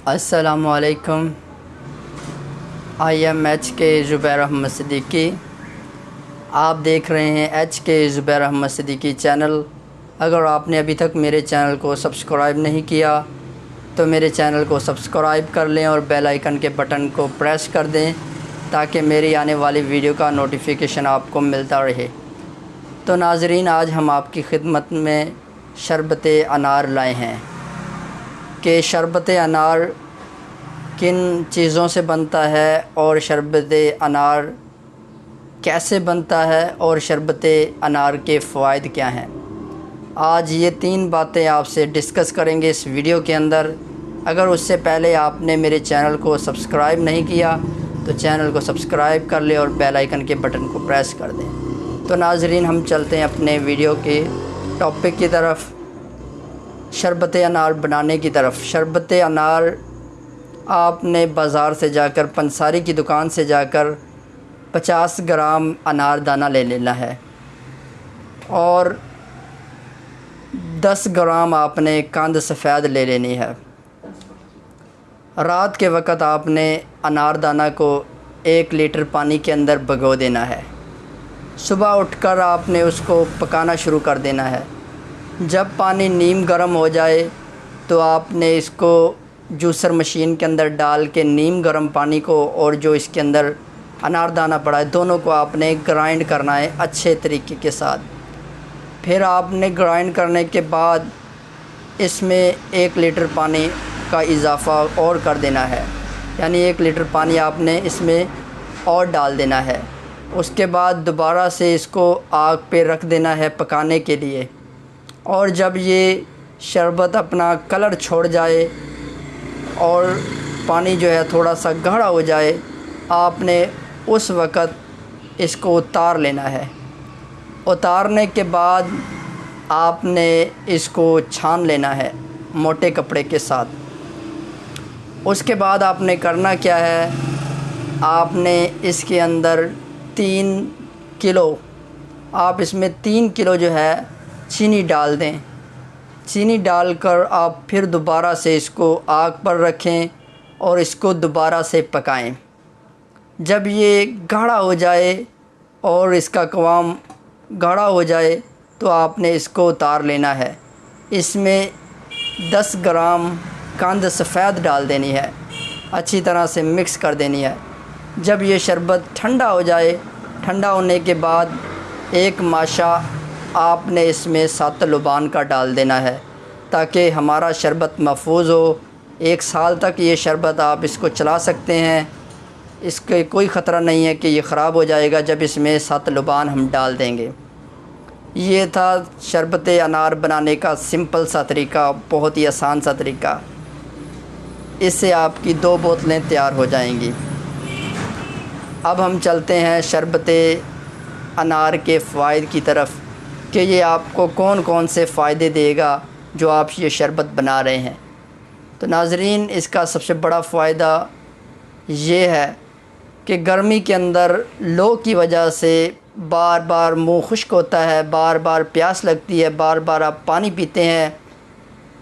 अस्सलामुअलैकुम। I am H के ज़ुबैर अहमद सिद्दीकी। आप देख रहे हैं एच के ज़ुबैर अहमद सिद्दीकी चैनल। अगर आपने अभी तक मेरे चैनल को सब्सक्राइब नहीं किया तो मेरे चैनल को सब्सक्राइब कर लें और बेल आइकन के बटन को प्रेस कर दें ताकि मेरी आने वाली वीडियो का नोटिफिकेशन आपको मिलता रहे। तो नाज़रीन, आज हम आपकी खिदमत में शरबत अनार लाए हैं कि शरबत अनार किन चीज़ों से बनता है और शरबत अनार कैसे बनता है और शरबत अनार के फ़वाइद क्या हैं। आज ये 3 बातें आपसे डिस्कस करेंगे इस वीडियो के अंदर। अगर उससे पहले आपने मेरे चैनल को सब्सक्राइब नहीं किया तो चैनल को सब्सक्राइब कर लें और बेल आइकन के बटन को प्रेस कर दें। तो नाज़रीन, हम चलते हैं अपने वीडियो के टॉपिक की तरफ, शरबत अनार बनाने की तरफ। शरबत अनार आपने बाज़ार से जाकर, पंसारी की दुकान से जाकर 50 ग्राम अनार दाना ले लेना है और 10 ग्राम आपने कंद सफ़ेद ले लेनी है। रात के वक़्त आपने अनार दाना को 1 लीटर पानी के अंदर भिगो देना है। सुबह उठकर आपने उसको पकाना शुरू कर देना है। जब पानी नीम गर्म हो जाए तो आपने इसको जूसर मशीन के अंदर डाल के नीम गर्म पानी को और जो इसके अंदर अनार दाना पड़ा है दोनों को आपने ग्राइंड करना है अच्छे तरीके के साथ। फिर आपने ग्राइंड करने के बाद इसमें 1 लीटर पानी का इजाफ़ा और कर देना है, यानी 1 लीटर पानी आपने इसमें और डाल देना है। उसके बाद दोबारा से इसको आग पे रख देना है पकाने के लिए। और जब ये शरबत अपना कलर छोड़ जाए और पानी जो है थोड़ा सा गाढ़ा हो जाए, आपने उस वक़्त इसको उतार लेना है। उतारने के बाद आपने इसको छान लेना है मोटे कपड़े के साथ। उसके बाद आपने करना क्या है, आपने इसके अंदर 3 किलो, आप इसमें 3 किलो जो है चीनी डाल दें। चीनी डालकर आप फिर दोबारा से इसको आग पर रखें और इसको दोबारा से पकाएं। जब ये गाढ़ा हो जाए और इसका क़वाम गाढ़ा हो जाए तो आपने इसको उतार लेना है। इसमें 10 ग्राम कंद सफ़ेद डाल देनी है, अच्छी तरह से मिक्स कर देनी है। जब ये शरबत ठंडा हो जाए, ठंडा होने के बाद 1 माशा आपने इसमें 7 लुबान का डाल देना है ताकि हमारा शरबत महफूज हो। 1 साल तक ये शरबत आप इसको चला सकते हैं, इसके कोई ख़तरा नहीं है कि ये ख़राब हो जाएगा जब इसमें 7 लुबान हम डाल देंगे। ये था शरबत अनार बनाने का सिंपल सा तरीका, बहुत ही आसान सा तरीका। इससे आपकी 2 बोतलें तैयार हो जाएंगी। अब हम चलते हैं शरबत अनार के फ़वाइद की तरफ कि ये आपको कौन कौन से फ़ायदे देगा जो आप ये शरबत बना रहे हैं। तो नाज़रीन, इसका सबसे बड़ा फ़ायदा ये है कि गर्मी के अंदर लो की वजह से बार बार मुँह खुश्क होता है, बार बार प्यास लगती है, बार बार आप पानी पीते हैं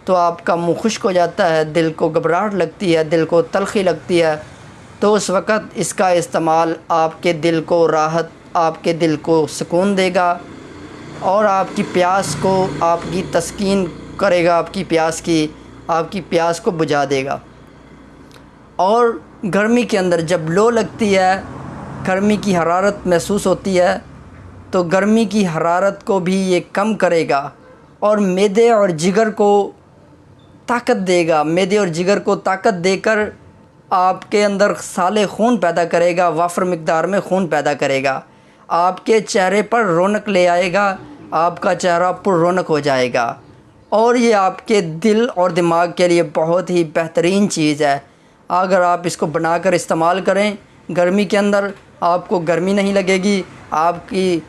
तो आपका मुँह खुश्क हो जाता है, दिल को घबराहट लगती है, दिल को तलख़ी लगती है। तो उस वक़्त इसका इस्तेमाल आपके दिल को राहत, आपके दिल को सुकून देगा और आपकी प्यास को, आपकी तस्कीन करेगा, आपकी प्यास को बुझा देगा। और गर्मी के अंदर जब लो लगती है, गर्मी की हरारत महसूस होती है, तो गर्मी की हरारत को भी ये कम करेगा और मैदे और जिगर को ताकत देगा। मैदे और जिगर को ताकत देकर आपके अंदर साले खून पैदा करेगा, वाफर मिक़दार में खून पैदा करेगा, आपके चेहरे पर रौनक ले आएगा, आपका चेहरा पुररौनक हो जाएगा। और ये आपके दिल और दिमाग के लिए बहुत ही बेहतरीन चीज़ है। अगर आप इसको बनाकर इस्तेमाल करें गर्मी के अंदर, आपको गर्मी नहीं लगेगी, आपकी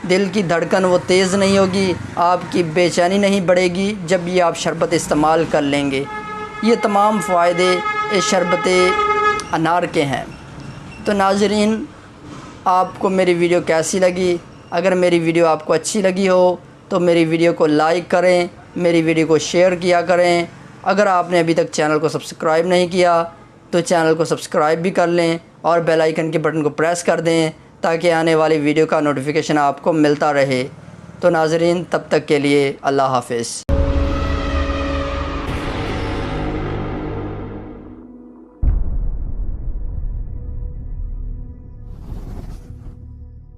दिल की धड़कन वो तेज़ नहीं होगी, आपकी बेचैनी नहीं बढ़ेगी जब ये आप शरबत इस्तेमाल कर लेंगे। ये तमाम फ़ायदे इस शरबत अनार के हैं। तो नाज़रीन, आपको मेरी वीडियो कैसी लगी? अगर मेरी वीडियो आपको अच्छी लगी हो तो मेरी वीडियो को लाइक करें, मेरी वीडियो को शेयर किया करें अगर आपने अभी तक चैनल को सब्सक्राइब नहीं किया तो चैनल को सब्सक्राइब भी कर लें और बेल आइकन के बटन को प्रेस कर दें ताकि आने वाली वीडियो का नोटिफिकेशन आपको मिलता रहे। तो नाज़रीन, तब तक के लिए अल्लाह हाफ़िज़।